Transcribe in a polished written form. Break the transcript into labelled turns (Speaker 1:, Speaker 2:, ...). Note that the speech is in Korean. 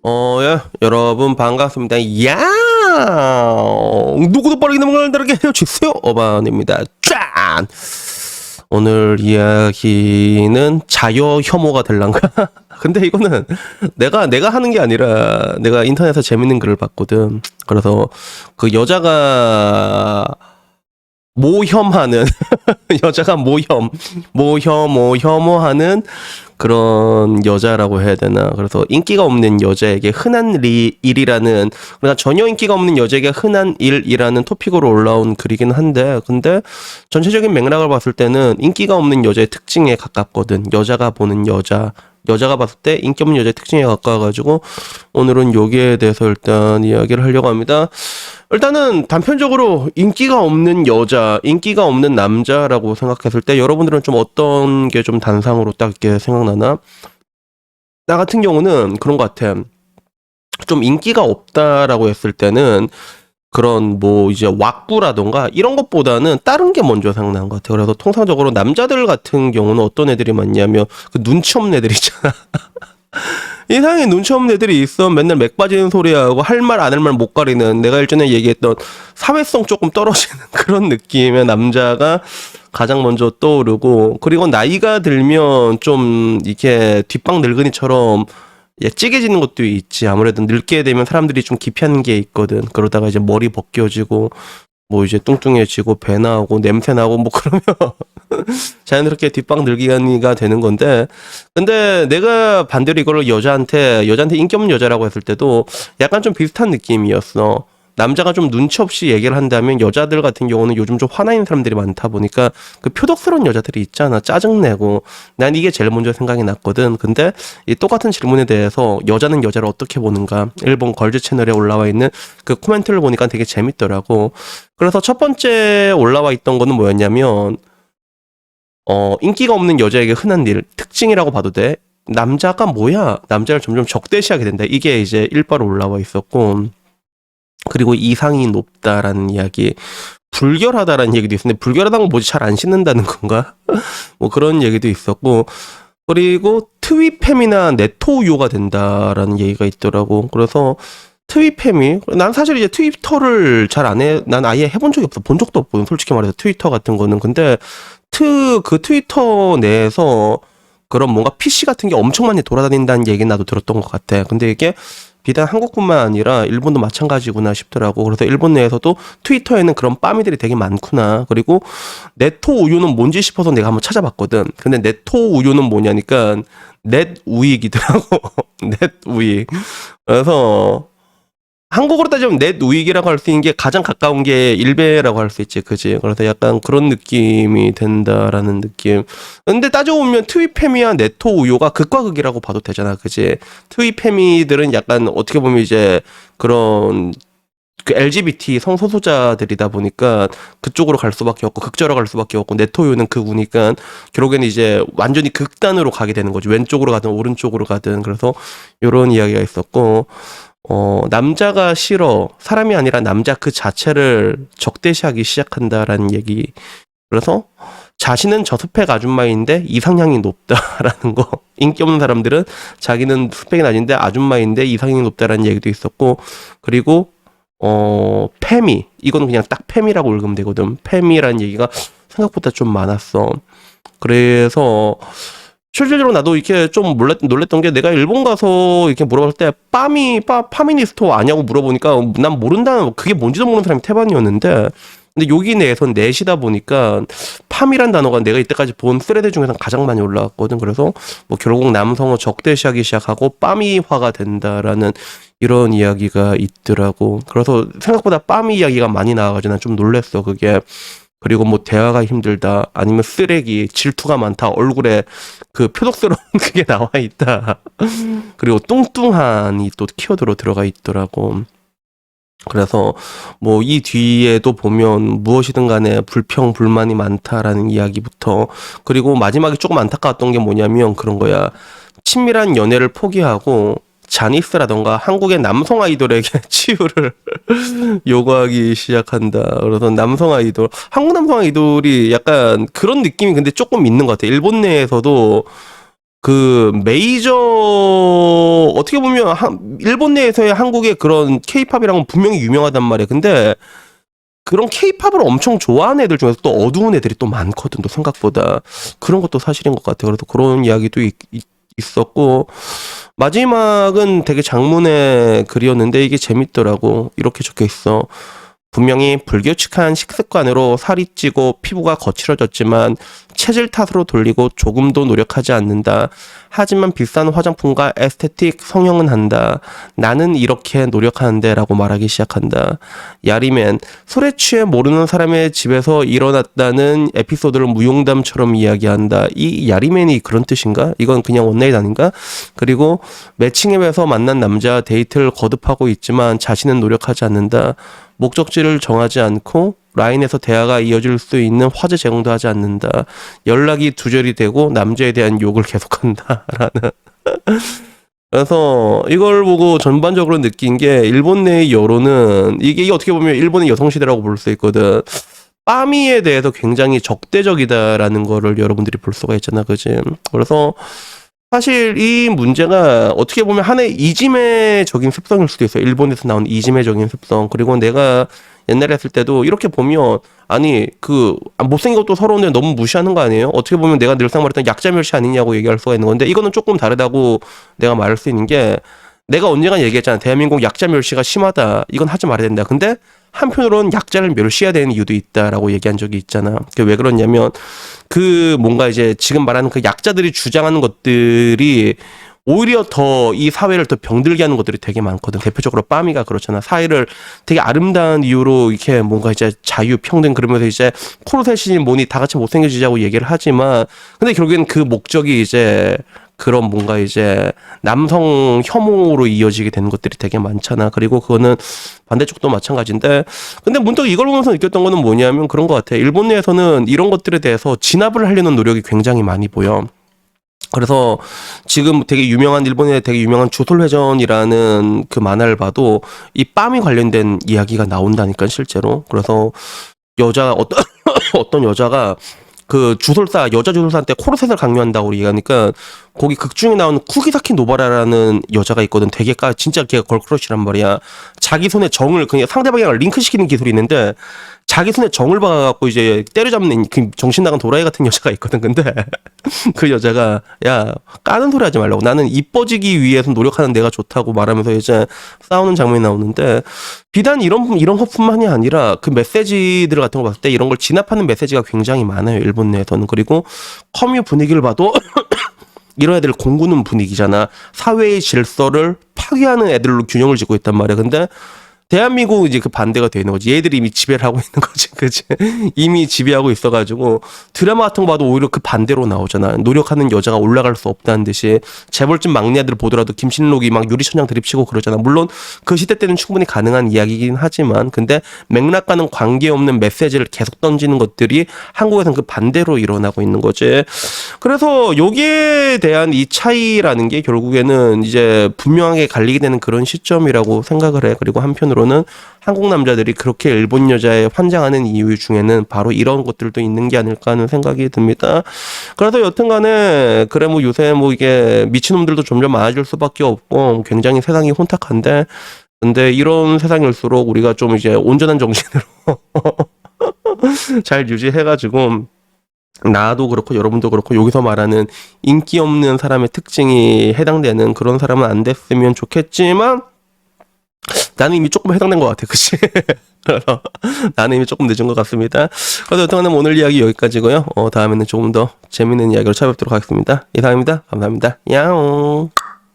Speaker 1: 예, 여러분 반갑습니다. 야, 누구도 빠르게 넘어가는 다르게 헤어지세요. 어반입니다. 짠! 오늘 이야기는 자여 혐오가 될란가? 근데 이거는 내가 하는 게 아니라 내가 인터넷에서 재밌는 글을 봤거든. 그래서 그 여자가 모혐하는 여자가 혐오하는 그런 여자라고 해야 되나. 그래서 인기가 없는 여자에게 흔한 일이라는, 그러니까 전혀 인기가 없는 여자에게 흔한 일이라는 토픽으로 올라온 글이긴 한데, 근데 전체적인 맥락을 봤을 때는 인기가 없는 여자의 특징에 가깝거든. 여자가 보는 여자가 봤을 때 인기 없는 여자의 특징에 가까워가지고 오늘은 여기에 대해서 일단 이야기를 하려고 합니다. 일단은 단편적으로 인기가 없는 여자, 인기가 없는 남자라고 생각했을 때 여러분들은 좀 어떤 게 좀 단상으로 딱 이렇게 생각나나? 나 같은 경우는 그런 것 같아. 좀 인기가 없다라고 했을 때는 그런 뭐 이제 왁구라던가 이런 것보다는 다른 게 먼저 생각나는 것 같아요. 그래서 통상적으로 남자들 같은 경우는 어떤 애들이 많냐면 그 눈치 없는 애들 있잖아. 이상하게 눈치 없는 애들이 있어. 맨날 맥 빠지는 소리하고 할 말 안 할 말 못 가리는, 내가 일전에 얘기했던 사회성 조금 떨어지는 그런 느낌의 남자가 가장 먼저 떠오르고, 그리고 나이가 들면 좀 이렇게 뒷방 늙은이처럼 찌개지는 것도 있지. 아무래도 늙게 되면 사람들이 좀 기피하는 게 있거든. 그러다가 이제 머리 벗겨지고 뭐 이제 뚱뚱해지고 배 나오고 냄새 나고 뭐 그러면 자연스럽게 뒷방 늙기가 되는 건데, 근데 내가 반대로 이걸 여자한테 인기 없는 여자라고 했을 때도 약간 좀 비슷한 느낌이었어. 남자가 좀 눈치 없이 얘기를 한다면 여자들 같은 경우는 요즘 좀 화나 있는 사람들이 많다 보니까 그 표독스러운 여자들이 있잖아. 짜증내고. 난 이게 제일 먼저 생각이 났거든. 근데 이 똑같은 질문에 대해서 여자는 여자를 어떻게 보는가, 일본 걸즈 채널에 올라와 있는 그 코멘트를 보니까 되게 재밌더라고. 그래서 첫 번째 올라와 있던 거는 뭐였냐면, 인기가 없는 여자에게 흔한 일, 특징이라고 봐도 돼. 남자가 뭐야? 남자를 점점 적대시하게 된다. 이게 이제 일바로 올라와 있었고, 그리고 이상이 높다라는 이야기, 불결하다라는 얘기도 있었는데, 불결하다는 건 뭐지? 잘 안 씻는다는 건가? 뭐 그런 얘기도 있었고, 그리고 트위팸이나 네토우유가 된다라는 얘기가 있더라고. 그래서 트위팸이, 난 사실 이제 트위터를 잘 안 해, 난 아예 해본 적이 없어. 본 적도 없거든, 솔직히 말해서. 트위터 같은 거는. 근데 그 트위터 내에서 그런 뭔가 PC 같은 게 엄청 많이 돌아다닌다는 얘기는 나도 들었던 것 같아. 근데 이게 비단 한국뿐만 아니라 일본도 마찬가지구나 싶더라고. 그래서 일본 내에서도 트위터에는 그런 빠미들이 되게 많구나. 그리고 네토 우유는 뭔지 싶어서 내가 한번 찾아봤거든. 근데 네토 우유는 뭐냐니까 넷 우익이더라고. 넷 우익. 그래서 한국어로 따지면 넷 우익이라고 할 수 있는 게 가장 가까운 게 일베라고 할 수 있지, 그지? 그래서 약간 그런 느낌이 된다라는 느낌. 근데 따져보면 트위팸이와 네토 우요가 극과 극이라고 봐도 되잖아, 그지? 트위팸이들은 약간 어떻게 보면 이제 그런 그 LGBT 성소수자들이다 보니까 그쪽으로 갈 수밖에 없고, 극저로 갈 수밖에 없고, 네토요는 극우니까 결국에는 이제 완전히 극단으로 가게 되는 거지. 왼쪽으로 가든 오른쪽으로 가든. 그래서 이런 이야기가 있었고, 남자가 싫어. 사람이 아니라 남자 그 자체를 적대시하기 시작한다라는 얘기. 그래서 자신은 저 스펙 아줌마인데 이상향이 높다라는 거. 인기 없는 사람들은 자기는 스펙이 낮은데 아줌마인데 이상향이 높다라는 얘기도 있었고, 그리고 페미. 이거는 그냥 딱 페미라고 읽으면 되거든. 페미라는 얘기가 생각보다 좀 많았어. 그래서 실질적으로 나도 이렇게 좀 놀랬던 게, 내가 일본 가서 이렇게 물어봤을 때 파미니스토 아냐고 물어보니까 난 모른다는, 그게 뭔지도 모르는 사람이 태반이었는데, 근데 여기 내에선 넷이다 보니까 팜이란 단어가 내가 이때까지 본 스레드 중에서 가장 많이 올라왔거든. 그래서 뭐 결국 남성을 적대시하기 시작하고 빠미화가 된다라는 이런 이야기가 있더라고. 그래서 생각보다 빠미 이야기가 많이 나와가지고 난 좀 놀랬어, 그게. 그리고 뭐 대화가 힘들다, 아니면 쓰레기, 질투가 많다, 얼굴에 그 표독스러운 그게 나와 있다. 그리고 뚱뚱한이 또 키워드로 들어가 있더라고. 그래서 뭐 이 뒤에도 보면 무엇이든 간에 불평불만이 많다라는 이야기부터, 그리고 마지막에 조금 안타까웠던 게 뭐냐면 그런 거야. 친밀한 연애를 포기하고 자니스라던가 한국의 남성 아이돌에게 치유를 요구하기 시작한다. 그래서 남성 아이돌, 한국 남성 아이돌이 약간 그런 느낌이 근데 조금 있는 것 같아. 일본 내에서도 그 메이저 어떻게 보면 일본 내에서의 한국의 그런 케이팝이랑은 분명히 유명하단 말이야. 근데 그런 케이팝을 엄청 좋아하는 애들 중에서 또 어두운 애들이 또 많거든. 또 생각보다 그런 것도 사실인 것 같아. 그래서 그런 이야기도 있었고 마지막은 되게 장문의 글이었는데 이게 재밌더라고. 이렇게 적혀 있어. 분명히 불규칙한 식습관으로 살이 찌고 피부가 거칠어졌지만 체질 탓으로 돌리고 조금도 노력하지 않는다. 하지만 비싼 화장품과 에스테틱 성형은 한다. 나는 이렇게 노력하는데 라고 말하기 시작한다. 야리맨, 술에 취해 모르는 사람의 집에서 일어났다는 에피소드를 무용담처럼 이야기한다. 이 야리맨이 그런 뜻인가? 이건 그냥 원나잇 아닌가? 그리고 매칭앱에서 만난 남자 데이트를 거듭하고 있지만 자신은 노력하지 않는다. 목적지를 정하지 않고 라인에서 대화가 이어질 수 있는 화제 제공도 하지 않는다. 연락이 두절이 되고 남자에 대한 욕을 계속한다. 라는. 그래서 이걸 보고 전반적으로 느낀 게 일본 내의 여론은 이게 어떻게 보면 일본의 여성시대라고 볼 수 있거든. 빠미에 대해서 굉장히 적대적이다라는 거를 여러분들이 볼 수가 있잖아. 그지? 그래서 사실 이 문제가 어떻게 보면 하나의 이지매적인 습성일 수도 있어요. 일본에서 나온 이지매적인 습성. 그리고 내가 옛날에 했을 때도 이렇게 보면 아니 그 못생긴 것도 서러운데 너무 무시하는 거 아니에요? 어떻게 보면 내가 늘상 말했던 약자멸시 아니냐고 얘기할 수가 있는 건데 이거는 조금 다르다고 내가 말할 수 있는 게 내가 언젠가 얘기했잖아. 대한민국 약자멸시가 심하다. 이건 하지 말아야 된다. 근데 한편으로는 약자를 멸시해야 되는 이유도 있다라고 얘기한 적이 있잖아. 그게 왜 그러냐면 그 뭔가 이제 지금 말하는 그 약자들이 주장하는 것들이 오히려 더 이 사회를 더 병들게 하는 것들이 되게 많거든. 대표적으로 빠미가 그렇잖아. 사회를 되게 아름다운 이유로 이렇게 뭔가 이제 자유, 평등 그러면서 이제 코르셋이니 뭐니 다 같이 못생겨지자고 얘기를 하지만 근데 결국엔 그 목적이 이제 그런 뭔가 이제 남성 혐오로 이어지게 되는 것들이 되게 많잖아. 그리고 그거는 반대쪽도 마찬가지인데 근데 문득 이걸 보면서 느꼈던 거는 뭐냐면 그런 것 같아. 일본 내에서는 이런 것들에 대해서 진압을 하려는 노력이 굉장히 많이 보여. 그래서 지금 되게 유명한 일본의 되게 유명한 주솔회전이라는 그 만화를 봐도 이 빰이 관련된 이야기가 나온다니까 실제로. 그래서 어떤 여자가 그 여자 주술사한테 코르셋을 강요한다고 얘기하니까 거기 극 중에 나오는 쿠기사키 노바라라는 여자가 있거든. 되게 진짜 걔가 걸크러쉬란 말이야. 자기 손에 정을 그냥 상대방이랑 링크시키는 기술이 있는데 자기 손에 정을 박아갖고 이제 때려잡는 그 정신 나간 도라이 같은 여자가 있거든. 근데 그 여자가 야 까는 소리 하지 말라고. 나는 이뻐지기 위해서 노력하는 내가 좋다고 말하면서 이제 싸우는 장면이 나오는데 비단 이런 것뿐만이 아니라 그 메시지들 같은 거 봤을 때 이런 걸 진압하는 메시지가 굉장히 많아요. 일본 내에서는. 그리고 커뮤 분위기를 봐도 이런 애들 공구는 분위기잖아. 사회의 질서를 파괴하는 애들로 균형을 짓고 있단 말이야. 근데 대한민국은 이제 그 반대가 되는 거지. 얘들이 이미 지배를 하고 있는 거지. 그치? 이미 지배하고 있어가지고 드라마 같은 거 봐도 오히려 그 반대로 나오잖아. 노력하는 여자가 올라갈 수 없다는 듯이 재벌집 막내 애들 보더라도 김신록이 막 유리천장 드립치고 그러잖아. 물론 그 시대 때는 충분히 가능한 이야기이긴 하지만 근데 맥락과는 관계없는 메시지를 계속 던지는 것들이 한국에서는 그 반대로 일어나고 있는 거지. 그래서 여기에 대한 이 차이라는 게 결국에는 이제 분명하게 갈리게 되는 그런 시점이라고 생각을 해. 그리고 한편으로는 한국 남자들이 그렇게 일본 여자에 환장하는 이유 중에는 바로 이런 것들도 있는 게 아닐까 하는 생각이 듭니다. 그래서 여튼간에 그래 뭐 요새 뭐 이게 미친놈들도 점점 많아질 수밖에 없고 굉장히 세상이 혼탁한데 근데 이런 세상일수록 우리가 좀 이제 온전한 정신으로 잘 유지해가지고 나도 그렇고 여러분도 그렇고 여기서 말하는 인기 없는 사람의 특징이 해당되는 그런 사람은 안 됐으면 좋겠지만 나는 이미 조금 해당된 것 같아. 그치? 그래서 나는 이미 조금 늦은 것 같습니다. 그래서 여튼간에 오늘 이야기 여기까지고요. 다음에는 조금 더 재밌는 이야기로 찾아뵙도록 하겠습니다. 이상입니다. 감사합니다. 야옹.